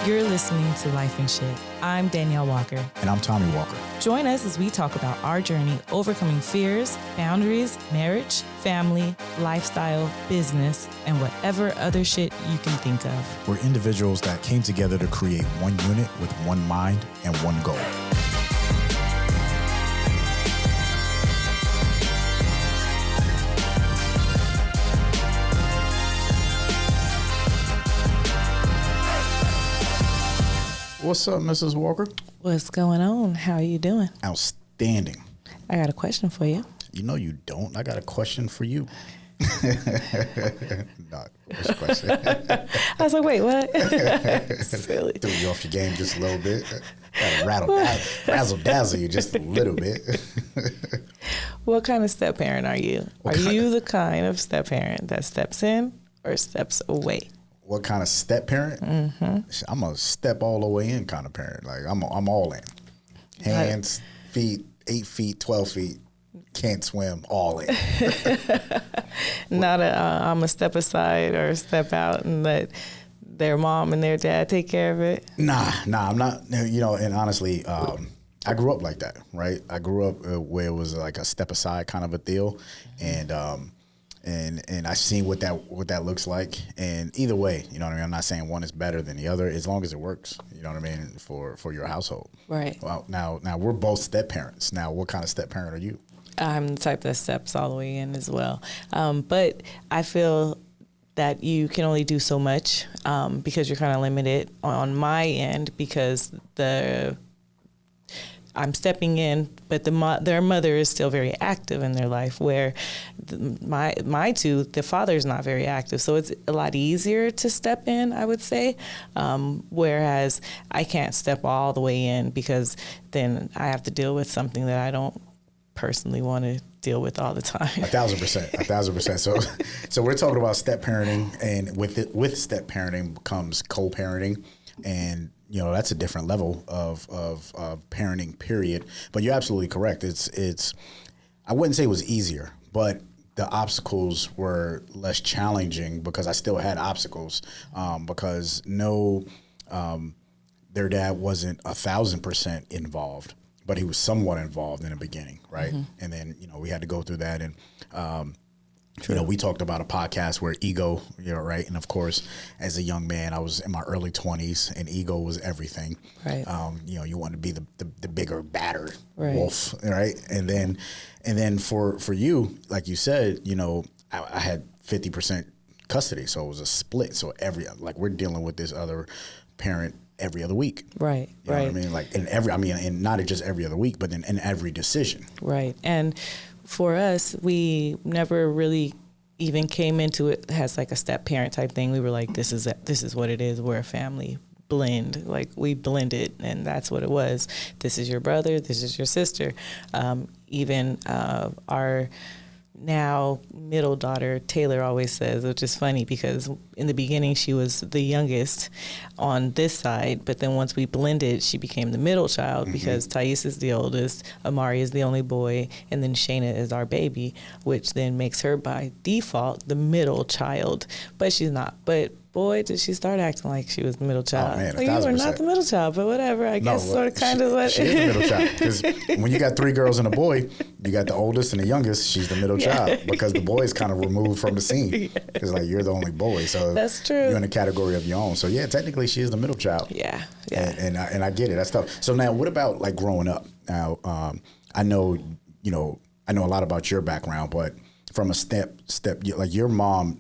You're listening to Lyfe and Shyt. I'm Danielle Walker. And I'm Tommy Walker. Join us as we talk about our journey overcoming fears, boundaries, marriage, family, lifestyle, business, and whatever other shit you can think of. We're individuals that came together to create one unit with one mind and one goal. What's up, Mrs. Walker? What's going on? How are you doing? Outstanding. I got a question for you. You know you don't. I got a question for you. No, what's the question? I was like, wait, what? Silly. Threw you off your game just a little bit. Gotta razzle dazzle you just a little bit. What kind of step parent are you? Are you the kind of step parent that steps in or steps away? What kind of step parent? Mm-hmm. I'm a step all the way in kind of parent. Like I'm all in. Hands, feet, 8 feet, 12 feet. Can't swim, all in. Not I'm a step aside or step out and let their mom and their dad take care of it. Nah, I'm not. You know, and honestly, I grew up like that, right? I grew up where it was like a step aside kind of a deal, and I seen what that looks like. And either way, you know what I mean? I'm not saying one is better than the other, as long as it works, you know what I mean, for your household. Right. Well, now we're both step parents. Now, what kind of step parent are you? I'm the type that steps all the way in as well. But I feel that you can only do so much because you're kind of limited on my end because I'm stepping in, but their mother is still very active in their life, where my two, the father is not very active. So it's a lot easier to step in, I would say, whereas I can't step all the way in because then I have to deal with something that I don't personally want to deal with all the time. 1,000%. So we're talking about step parenting, and with step parenting comes co-parenting, and you know, that's a different level of parenting, period. But you're absolutely correct. It's I wouldn't say it was easier, but the obstacles were less challenging because I still had obstacles because their dad wasn't 1,000% involved, but he was somewhat involved in the beginning, right? Mm-hmm. And then, you know, we had to go through that. And, you know, we talked about a podcast where ego, you know, right? And of course, as a young man, I was in my early 20s and ego was everything. Right. You know, you want to be the bigger, badder wolf, right? And then for you, like you said, you know, I had 50% custody. So it was a split. So we're dealing with this other parent every other week. Right. You know what I mean? Like and not just every other week, but in every decision. Right. And for us, we never really even came into it as like a step parent type thing. We were like, this is what it is. We're a family blend. Like we blended, and that's what it was. This is your brother. This is your sister. Even our now middle daughter, Taylor, always says, which is funny because in the beginning she was the youngest on this side, but then once we blended, she became the middle child. Mm-hmm. Because Thais is the oldest, Amari is the only boy, and then Shayna is our baby, which then makes her by default the middle child. But she's not. But boy, did she start acting like she was the middle child. Oh, man, like, you were not the middle child, but whatever. I guess sort of kind of what. She is the middle child. Because when you got 3 girls and a boy, you got the oldest and the youngest, she's the middle child. Because the boy's kind of removed from the scene. It's like you're the only boy. So that's true. You're in a category of your own. So yeah, technically she is the middle child. Yeah. And I get it. That's tough. So now what about like growing up? Now, I know a lot about your background, but from a step, like your mom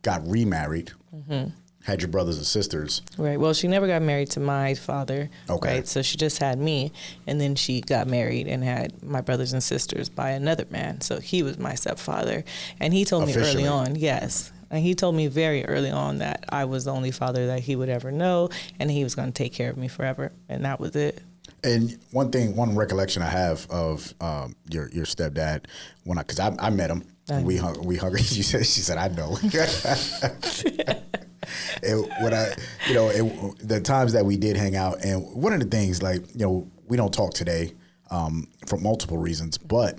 got remarried. Mm-hmm. Had your brothers and sisters. Right. Well, she never got married to my father. Okay. Right. So she just had me, and then she got married and had my brothers and sisters by another man. So he was my stepfather, and he told me early on, yes. And he told me very early on that I was the only father that he would ever know, and he was going to take care of me forever, and that was it. And one recollection I have of your stepdad, because I met him, we hung. She said, I know. The times that we did hang out, and one of the things, like, you know, we don't talk today for multiple reasons, but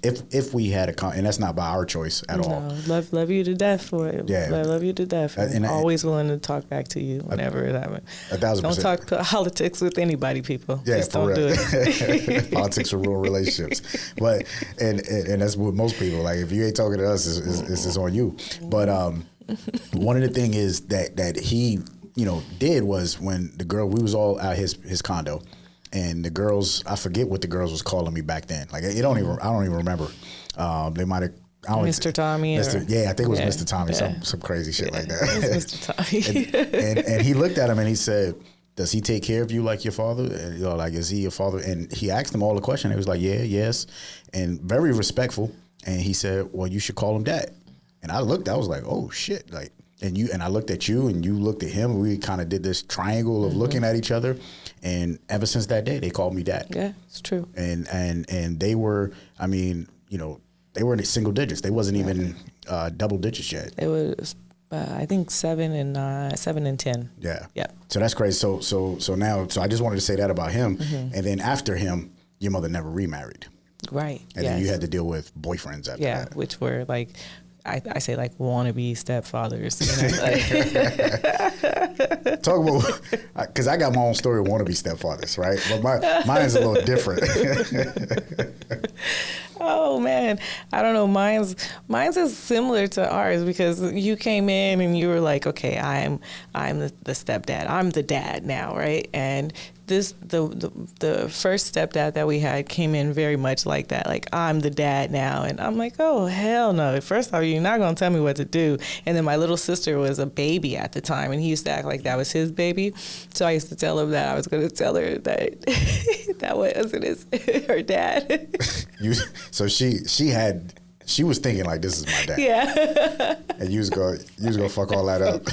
if we had and that's not by our choice at all. Love you to death for it. Yeah, I love you to death. And always willing to talk back to you whenever it happens. 1,000%. Don't talk politics with anybody, people. Yeah, just for don't real. do it. Politics will ruin relationships. But and that's what most people like. If you ain't talking to us, it's on you. But one of the things is that he did was when the girl, we was all at his condo. And the girls, I forget what the girls was calling me back then. Like I don't even remember. They might have. Mr. Tommy. I think it was Mr. Tommy. Some crazy shit like that. It was Mr. Tommy. and he looked at him and he said, "Does he take care of you like your father? And, like is he your father?" And he asked him all the question. He was like, "Yeah, yes," and very respectful. And he said, "Well, you should call him dad." And I looked. I was like, "Oh shit!" Like. And I looked at you and you looked at him. We kind of did this triangle of looking at each other. And ever since that day, they called me dad. Yeah, it's true. And they were, they were in the single digits. They wasn't even double digits yet. It was, I think 7 and 10. Yeah. Yeah. So that's crazy. So now, I just wanted to say that about him. And then after him, your mother never remarried. Right. And then you had to deal with boyfriends after that. Yeah, which were like, I say like wannabe stepfathers. Talk about, because I got my own story of wannabe stepfathers, right? But mine's a little different. Oh man, I don't know. Mine's is similar to ours because you came in and you were like, okay, I'm the stepdad. I'm the dad now, right? And the first stepdad that we had came in very much like that. Like, I'm the dad now. And I'm like, oh, hell no. First off, you're not going to tell me what to do. And then my little sister was a baby at the time, and he used to act like that was his baby. So I used to tell him that I was going to tell her that that wasn't her dad. So she was thinking like, this is my dad. Yeah. And you was gonna fuck all that up.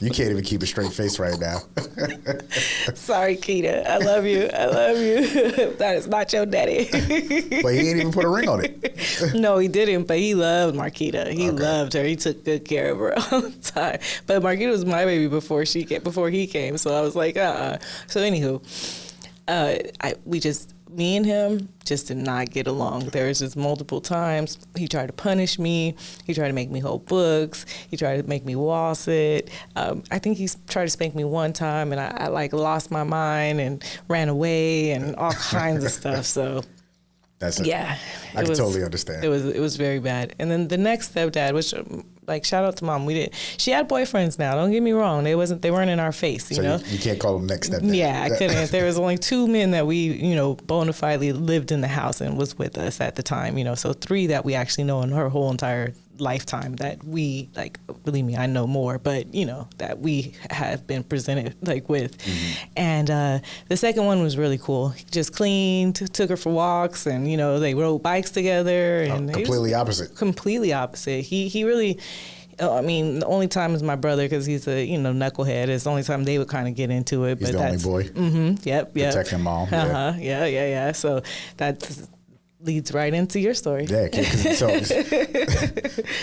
You can't even keep a straight face right now. Sorry, Keita. I love you. That is not your daddy. But he ain't even put a ring on it. No, he didn't, but he loved Marquita. He loved her. He took good care of her all the time. But Marquita was my baby before he came. So I was like, So anywho, me and him just did not get along. There was just multiple times he tried to punish me. He tried to make me hold books. He tried to make me waltz it. I think he tried to spank me one time, and I like lost my mind and ran away and all kinds of stuff. So that's it. Yeah, I can totally understand. It was very bad. And then the next stepdad, which like shout out to mom, she had boyfriends now. Don't get me wrong, they weren't in our face. You know, you can't call them next stepdad. Yeah, I couldn't. There was only 2 men that we bona fidely lived in the house and was with us at the time. So 3 that we actually know in her whole entire lifetime that we like. Believe me, I know more, but that we have been presented like with. Mm-hmm. And the second one was really cool. Just clean, took her for walks, and they rode bikes together. And completely opposite. Completely opposite. He really. I mean, the only time is my brother because he's a knucklehead. It's the only time they would kind of get into it. He's the only boy. Mm-hmm. Yep. Protecting mom. Yeah. So that leads right into your story. Yeah.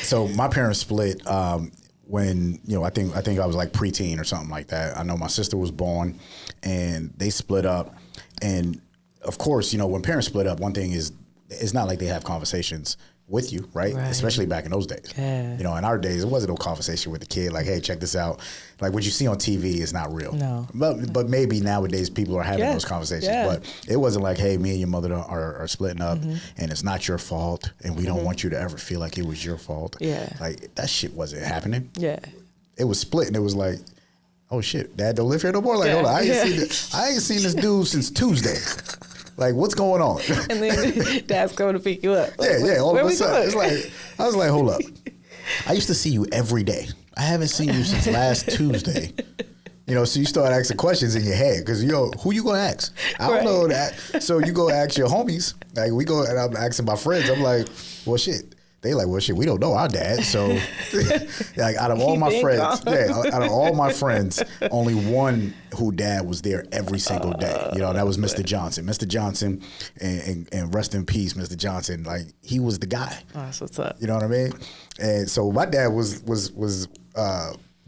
So my parents split when I think I was like preteen or something like that. I know my sister was born, and they split up. And of course, when parents split up, one thing is it's not like they have conversations with you, right? Especially back in those days. Yeah. In our days, it wasn't no conversation with the kid like, hey, check this out. Like what you see on TV is not real. No. But maybe nowadays people are having those conversations. Yeah. But it wasn't like, hey, me and your mother are splitting up and it's not your fault and we don't want you to ever feel like it was your fault. Yeah. Like that shit wasn't happening. Yeah. It was split and it was like, oh shit, Dad don't live here no more? Like, hold on, I ain't seen this dude since Tuesday. Like, what's going on? And then Dad's coming to pick you up. Like, yeah. All of a sudden, it's like, I was like, hold up. I used to see you every day. I haven't seen you since last Tuesday. So you start asking questions in your head because, who you going to ask? I don't know that. So you go ask your homies. Like, we go, and I'm asking my friends. I'm like, well, shit. They like, well, shit, we don't know our dad. So, like, out of all my friends, out of all my friends, only one who dad was there every single day. That was Mr. Johnson. Mr. Johnson, and rest in peace, Mr. Johnson. Like, he was the guy. Oh, that's what's up. You know what I mean? And so my dad was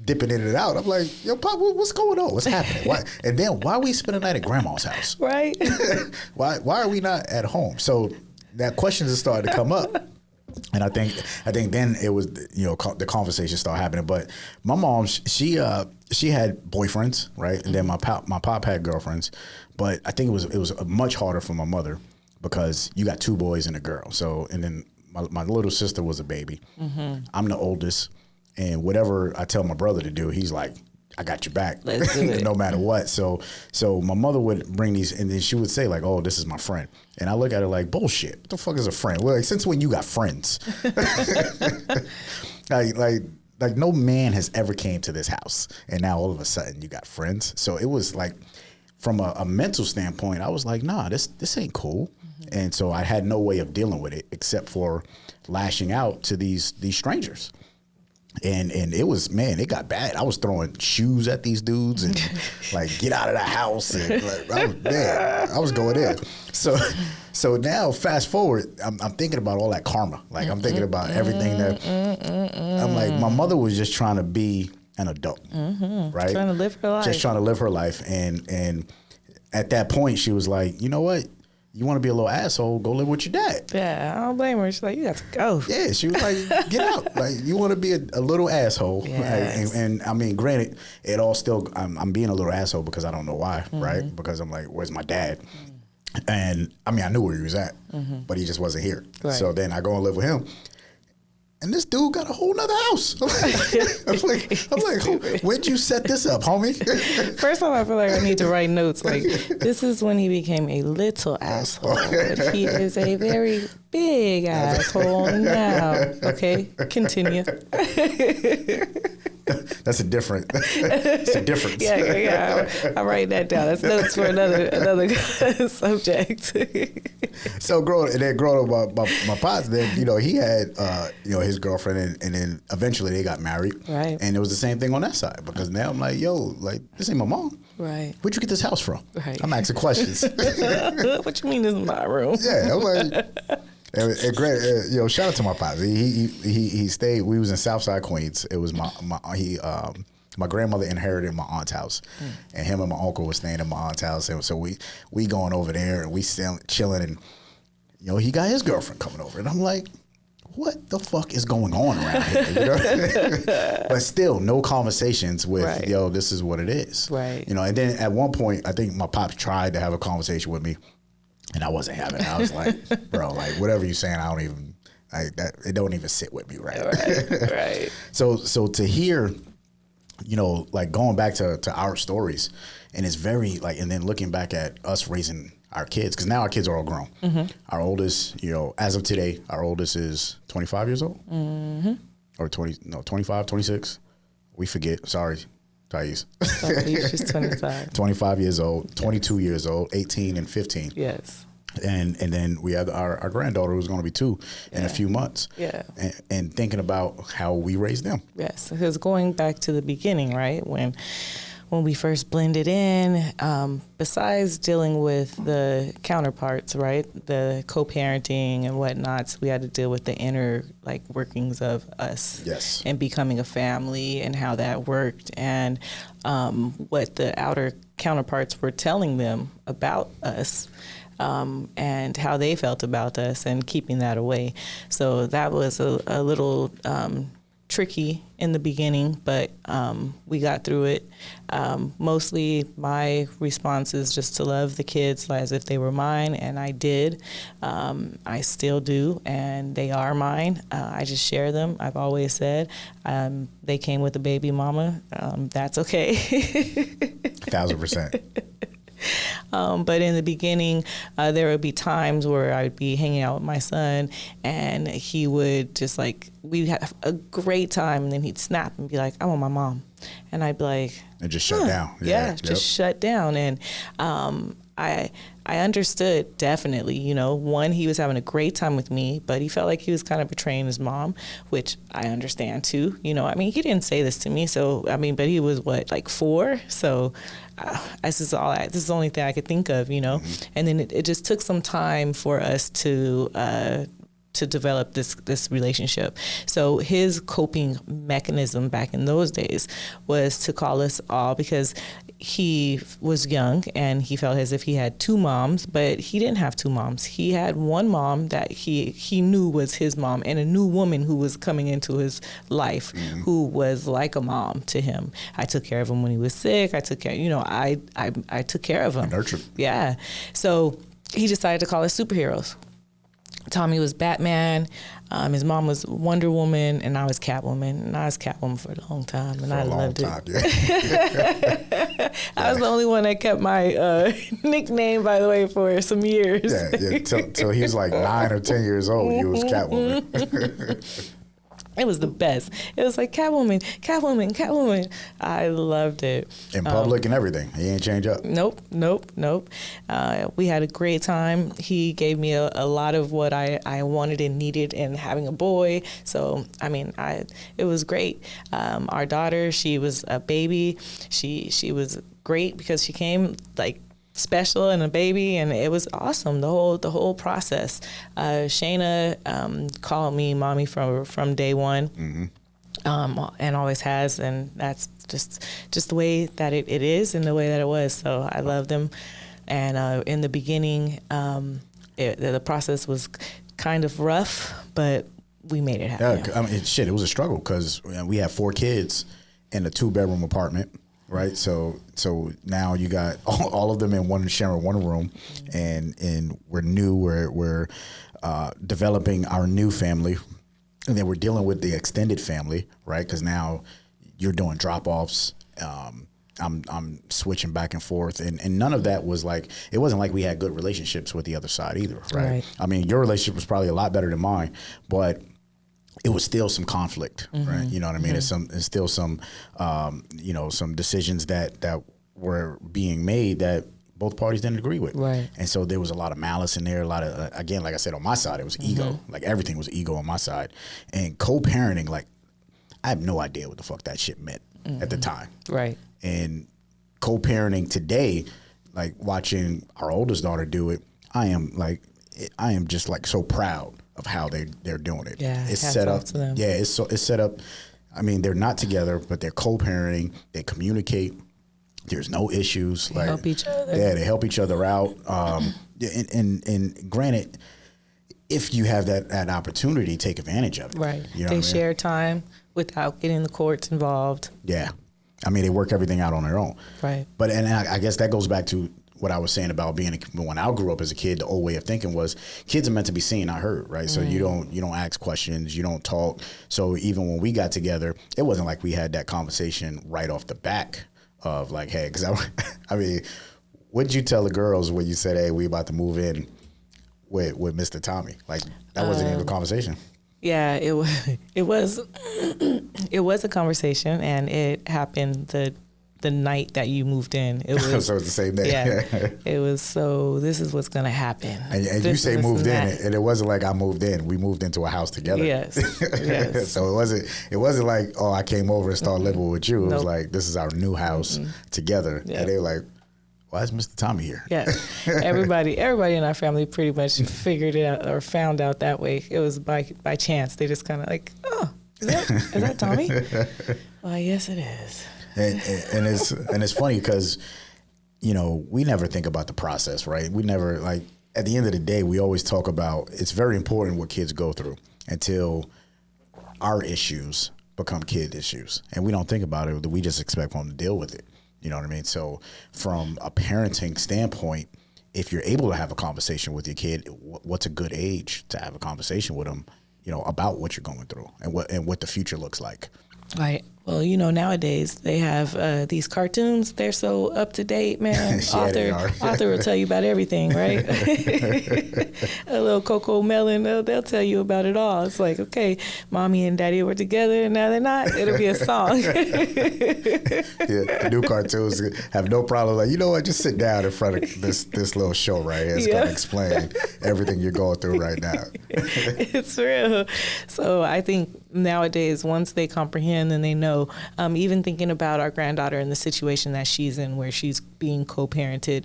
dipping in and out. I'm like, yo, Pop, what's going on? What's happening? Why? And then why are we spending the night at grandma's house? Right. Why are we not at home? So that questions have started to come up. And I think then it was, the conversation started happening. But my mom, she had boyfriends, right? And then my pop had girlfriends. But I think it was much harder for my mother because you got 2 boys and a girl. So, and then my little sister was a baby. Mm-hmm. I'm the oldest. And whatever I tell my brother to do, he's like, I got your back, let's do it. no matter what. So my mother would bring these, and then she would say like, "Oh, this is my friend," and I look at her like, "Bullshit! What the fuck is a friend? Well, like, since when you got friends?" like no man has ever came to this house, and now all of a sudden you got friends. So it was like, from a mental standpoint, I was like, "Nah, this ain't cool," and so I had no way of dealing with it except for lashing out to these strangers. And it was, man, it got bad. I was throwing shoes at these dudes and like, get out of the house. And like, I was going in. So now fast forward, I'm thinking about all that karma. Like I'm thinking about everything that I'm like, my mother was just trying to be an adult, right? Trying to live her life. Just trying to live her life. And at that point she was like, you know what? You want to be a little asshole, go live with your dad. Yeah, I don't blame her. She's like, you got to go. Yeah, she was like, get out. Like, you want to be a little asshole. Yes. And I mean, granted, it all still, I'm being a little asshole because I don't know why, right? Because I'm like, where's my dad? And I mean, I knew where he was at, but he just wasn't here. Right. So then I go and live with him. And this dude got a whole nother house. I'm like, where'd you set this up, homie? First time I feel like I need to write notes. Like, this is when he became a little asshole. But he is a very big asshole now. Okay, continue. That's a different. It's a difference. Yeah. I write that down. That's notes for another subject. So growing up, my pops, then he had his girlfriend, and then eventually they got married. Right. And it was the same thing on that side because now I'm like, yo, like this ain't my mom. Right. Where'd you get this house from? Right. I'm asking questions. What you mean this is my room? Yeah, I'm like. And great, shout out to my pops. He stayed. We was in Southside Queens. It was my grandmother inherited my aunt's house, and him and my uncle was staying in my aunt's house. And so we going over there and we still chilling, and he got his girlfriend coming over, and I'm like, what the fuck is going on around here? But still, no conversations with, right. This is what it is. Right. And then at one point, I think my pops tried to have a conversation with me. And I wasn't having it. I was like, bro, like whatever you're saying, I don't even it don't even sit with me, right? Right. So to hear, like going back to our stories, and it's very like, and then looking back at us raising our kids, because now our kids are all grown. Mm-hmm. Our oldest, as of today, our oldest is 25 years old, or 25, 26. We forget. Sorry. Thais. She's 25. 25 years old, 22 years old, 18 and 15. Yes. And then we have our granddaughter who's going to be 2 in a few months. Yeah. And thinking about how we raised them. Yes. Because going back to the beginning, right, when we first blended in, besides dealing with the counterparts, right, the co-parenting and whatnots, we had to deal with the inner workings of us. Yes. And becoming a family and how that worked, and what the outer counterparts were telling them about us. And how they felt about us, and keeping that away. So that was a little tricky in the beginning, but we got through it. Mostly my response is just to love the kids as if they were mine, and I did. I still do, and they are mine. I just share them. I've always said they came with a baby mama. That's okay. 1,000%. But in the beginning, there would be times where I'd be hanging out with my son, and he would just we'd have a great time, and then he'd snap and be like, I want my mom. And I'd be like, and just shut down. Yeah, just shut down. And I understood definitely, one, he was having a great time with me, but he felt like he was kind of betraying his mom, which I understand too. He didn't say this to me. So, but he was 4? So this is the only thing I could think of, and then it just took some time for us to develop this relationship. So his coping mechanism back in those days was to call us all, because he was young and he felt as if he had two moms, but he didn't have two moms. He had one mom that he knew was his mom, and a new woman who was coming into his life who was like a mom to him. I took care of him when he was sick. I took care, I took care of him. Nurtured. Yeah. So he decided to call us superheroes. Tommy was Batman, his mom was Wonder Woman, and I was Catwoman. And I was Catwoman for a long time, and I loved it. Yeah. I was the only one that kept my nickname, by the way, for some years. Yeah. Till he was like 9 or 10 years old, you was Catwoman. It was the best. It was like Catwoman, Catwoman, Catwoman. I loved it. In public and everything. He ain't change up. Nope. We had a great time. He gave me a lot of what I wanted and needed in having a boy. So, it was great. Our daughter, she was a baby. She was great because she came like special and a baby, and it was awesome, the whole process. Shayna called me mommy from day one, and always has, and that's just the way that it is and the way that it was. So I love them, and in the beginning, the process was kind of rough, but we made it happen. Yeah, it was a struggle because we had 4 kids in a 2-bedroom apartment. Right, so now you got all of them in sharing one room, and we're new. We're developing our new family, and then we're dealing with the extended family, right? Because now you're doing drop offs. I'm switching back and forth, and none of that was like, it wasn't like we had good relationships with the other side either, right? I mean, your relationship was probably a lot better than mine, but it was still some conflict, right? You know what I mean? It's still some, some decisions that were being made that both parties didn't agree with. Right. And so there was a lot of malice in there, a lot of, again, like I said, on my side, it was ego. Like everything was ego on my side. And co-parenting, like, I have no idea what the fuck that shit meant at the time. Right. And co-parenting today, like watching our oldest daughter do it, I am just like so proud of how they're doing it. Yeah, it's set up. Yeah, it's set up. I mean, they're not together, but they're co-parenting. They communicate. There's no issues. They help each other. Yeah, they help each other out. And granted, if you have that opportunity, take advantage of it. Right. You know they share time without getting the courts involved. Yeah. I mean, they work everything out on their own. Right. But I guess that goes back to what I was saying about when I grew up as a kid. The old way of thinking was kids are meant to be seen, not heard, right? So you don't ask questions, you don't talk. So even when we got together, it wasn't like we had that conversation right off the back of like, hey, because I mean, what'd you tell the girls when you said, hey, we about to move in with Mr. Tommy? Like that wasn't even a conversation. Yeah, it was it was a conversation, and it happened the night that you moved in. It was so it's the same day. Yeah, it was. So this is what's gonna happen. And you say moved in, and it wasn't like I moved in. We moved into a house together. Yes. Yes. So it wasn't like, oh, I came over and started living with you. It was like, this is our new house together. Yep. And they were like, why is Mr. Tommy here? Yeah, everybody in our family pretty much figured it out or found out that way. It was by chance. They just kind of like, oh, is that Tommy? Well, yes, it is. And it's funny because, we never think about the process, right? We never, like, at the end of the day, we always talk about, it's very important what kids go through until our issues become kid issues. And we don't think about it. We just expect them to deal with it. You know what I mean? So from a parenting standpoint, if you're able to have a conversation with your kid, what's a good age to have a conversation with them, about what you're going through and what the future looks like. Right. Well, nowadays they have these cartoons. They're so up to date, man. Yeah, Author will tell you about everything, right? A little Coco Melon, they'll tell you about it all. It's like, okay, mommy and daddy were together, and now they're not. It'll be a song. Yeah, the new cartoons have no problem. Like, what? Just sit down in front of this little show right here. It's gonna explain everything you're going through right now. It's real. So I think nowadays, once they comprehend and they know So even thinking about our granddaughter and the situation that she's in where she's being co-parented,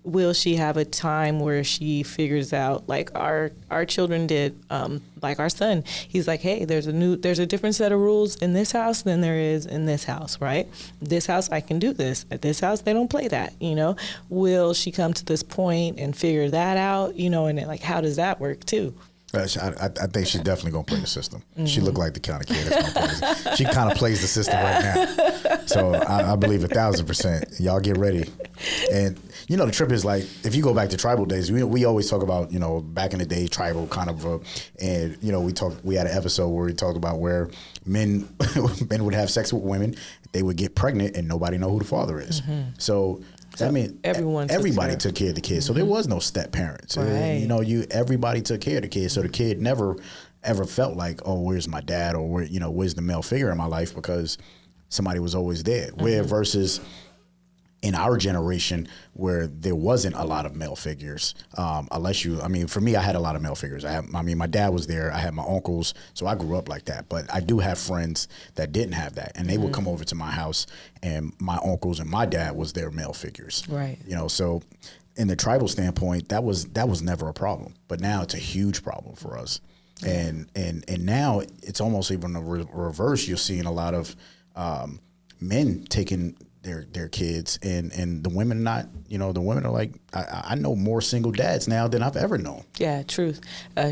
will she have a time where she figures out, like our children did, like our son, he's like, hey, there's a different set of rules in this house than there is in this house, right? This house, I can do this. At this house, they don't play that, Will she come to this point and figure that out, and then, like, how does that work too? I think she's definitely gonna play the system. She looked like the kind of kid that's gonna play this. She kind of plays the system right now. So I believe 1,000%. Y'all get ready. And the trip is, like, if you go back to tribal days, we always talk about back in the day tribal kind of, and we had an episode where we talked about where men would have sex with women, they would get pregnant, and nobody know who the father is. So I mean, everybody took care of the kids, so there was no step parents. Right. Everybody took care of the kids, so the kid never ever felt like, oh, where's my dad, or where's the male figure in my life, because somebody was always there. Where versus in our generation, where there wasn't a lot of male figures, for me, I had a lot of male figures. My dad was there. I had my uncles, so I grew up like that. But I do have friends that didn't have that, and they would come over to my house, and my uncles and my dad was their male figures. Right. So in the tribal standpoint, that was never a problem. But now it's a huge problem for us, and now it's almost even a reverse. You're seeing a lot of men taking their kids, and the women not, the women are like, I know more single dads now than I've ever known. Yeah, truth.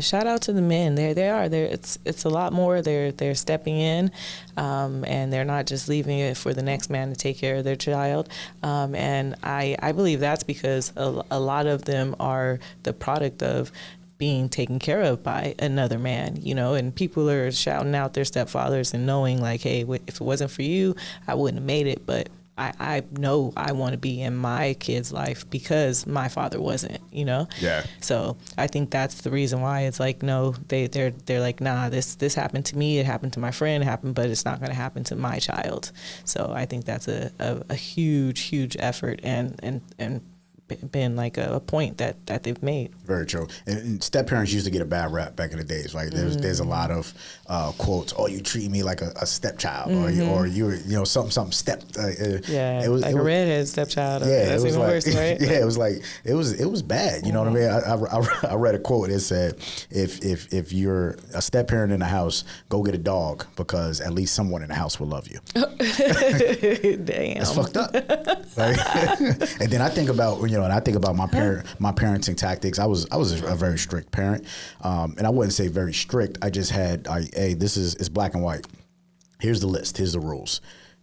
Shout out to the men. They are there. It's a lot more. They're stepping in, and they're not just leaving it for the next man to take care of their child. And I believe that's because a lot of them are the product of being taken care of by another man, and people are shouting out their stepfathers and knowing, like, hey, if it wasn't for you, I wouldn't have made it. But I know I want to be in my kid's life because my father wasn't, Yeah. So I think that's the reason why it's like, no, they're like, nah, this happened to me, it happened to my friend, but it's not going to happen to my child. So I think that's a huge effort and been like a point that they've made. Very true. And step parents used to get a bad rap back in the days. Like there's a lot of quotes. Oh, you treat me like a stepchild, or you're something step. It was a redhead stepchild. Yeah, that's even worse, right? Yeah, it was bad. You know what I mean? I read a quote. It said, if you're a step parent in the house, go get a dog, because at least someone in the house will love you. Damn, that's fucked up. And then I think about my parenting tactics. I was a very strict parent, and I wouldn't say very strict. I just had, hey, it's black and white. Here's the list. Here's the rules.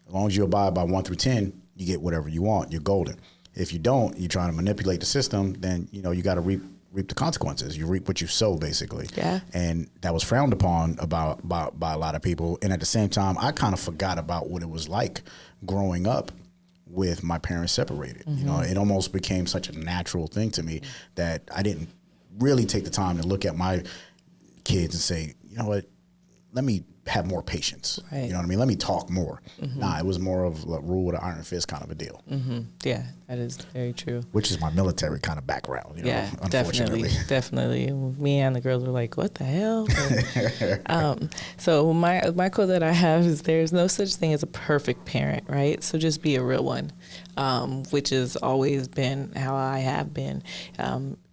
As long as you abide by 1 through 10, you get whatever you want. You're golden. If you don't, you're trying to manipulate the system. Then you got to reap the consequences. You reap what you sow, basically. Yeah. And that was frowned upon by a lot of people. And at the same time, I kind of forgot about what it was like growing up with my parents separated. It almost became such a natural thing to me that I didn't really take the time to look at my kids and say, you know what, let me have more patience. Right. You know what I mean? Let me talk more. Nah, it was more of a rule with an iron fist kind of a deal. Yeah, that is very true. Which is my military kind of background. Yeah, unfortunately. Definitely. Me and the girls were like, what the hell? But, so my quote that I have is, there's no such thing as a perfect parent, right? So just be a real one, which has always been how I have been.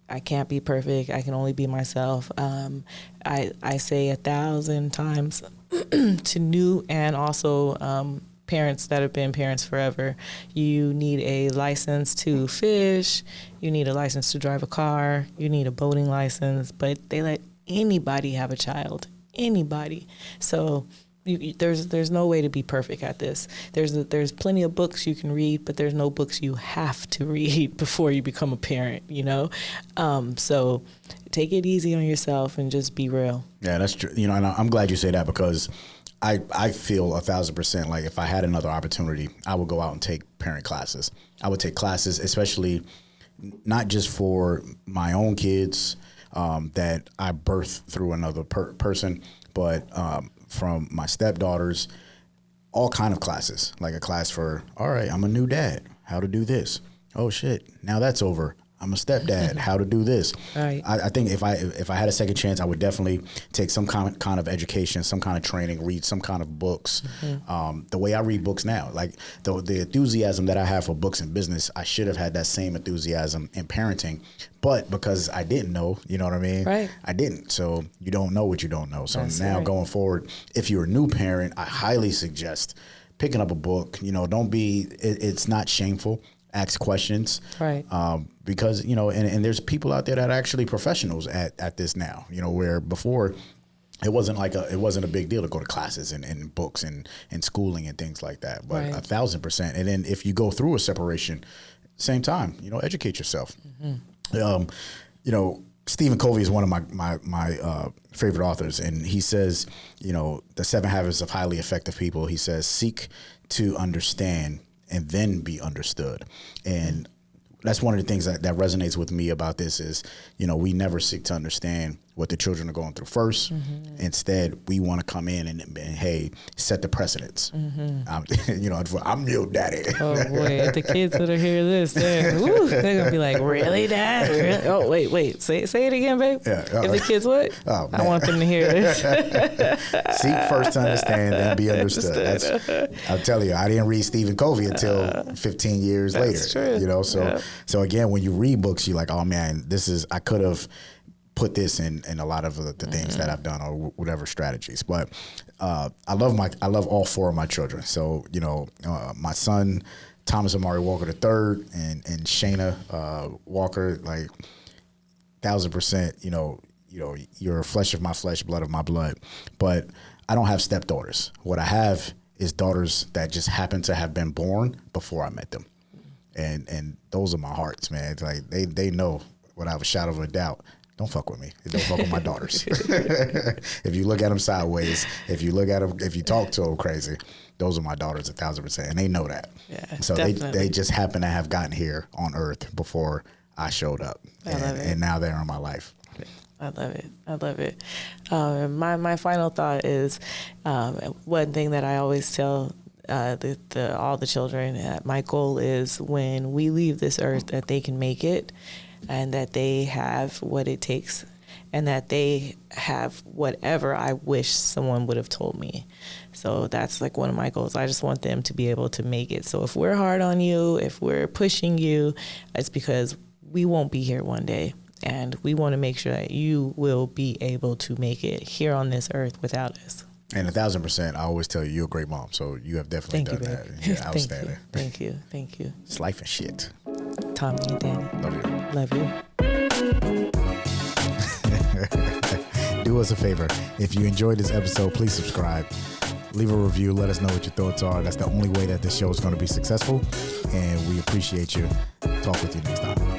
I can't be perfect. I can only be myself. I say 1,000 times to new and also parents that have been parents forever, you need a license to fish, you need a license to drive a car, you need a boating license, but they let anybody have a child, anybody. So there's no way to be perfect at this. There's plenty of books you can read, but there's no books you have to read before you become a parent, So take it easy on yourself and just be real. Yeah, that's true. And I'm glad you say that, because I feel 1,000% like if I had another opportunity, I would go out and take parent classes. I would take classes, especially not just for my own kids that I birthed through another person, but from my stepdaughters, all kind of classes, like a class for, all right, I'm a new dad, how to do this. Oh shit, now that's over. I'm a stepdad. How to do this. Right. I think if I had a second chance, I would definitely take some kind of education, some kind of training, read some kind of books. The way I read books now, like the enthusiasm that I have for books and business, I should have had that same enthusiasm in parenting. But because I didn't know, you know what I mean? Right. I didn't. So you don't know what you don't know. So That's now right. going forward, if you're a new parent, I highly suggest picking up a book. You know, don't be, it's not shameful. Ask questions. Right. Because, you know, and there's people out there that are actually professionals at this now, you know, where before it wasn't a big deal to go to classes and books and schooling and things like that. But Right. 1,000%. And then if you go through a separation, same time, you know, educate yourself. You know, Stephen Covey is one of my favorite authors, and he says, you know, the 7 Habits of Highly Effective People. He says, seek to understand and then be understood. And that's one of the things that resonates with me about this is, you know, we never seek to understand what the children are going through first. Instead, we want to come in and hey, set the precedents. You know, I'm your daddy. Oh boy, if the kids that are hear this, they're gonna be like, "Really, Dad? Really? Oh, wait, say it again, babe." Yeah. If the kids what? Oh, I want them to hear this. Seek first to understand, then be understood. I'll tell you, I didn't read Stephen Covey until 15 years later. True. You know, so Yeah. so again, when you read books, you're like, oh man, I could have put this in a lot of the things that I've done or whatever strategies. But I love all 4 of my children. So, you know, my son, Thomas Amari Walker III, and Shayna Walker, like 1,000%, you know, you're flesh of my flesh, blood of my blood. But I don't have stepdaughters. What I have is daughters that just happen to have been born before I met them. And those are my hearts, man. It's like they know without a shadow of a doubt. Don't fuck with me. Don't fuck with my daughters. If you look at them sideways, if you talk to them crazy, those are my daughters 1,000%, and they know that. Yeah, so definitely. they just happen to have gotten here on Earth before I showed up, and now they're in my life. I love it. My final thought is one thing that I always tell all the children. My goal is when we leave this earth that they can make it, and that they have what it takes, and that they have whatever I wish someone would have told me. So that's like one of my goals. I just want them to be able to make it. So if we're hard on you, if we're pushing you, it's because we won't be here one day. And we want to make sure that you will be able to make it here on this earth without us. And 1,000%, I always tell you, you're a great mom. So you have definitely done that. You're outstanding. Thank you. It's Lyfe and Shyt. Tommy and Dani. Love you. Love you. Do us a favor. If you enjoyed this episode, please subscribe. Leave a review. Let us know what your thoughts are. That's the only way that this show is going to be successful. And we appreciate you. Talk with you next time.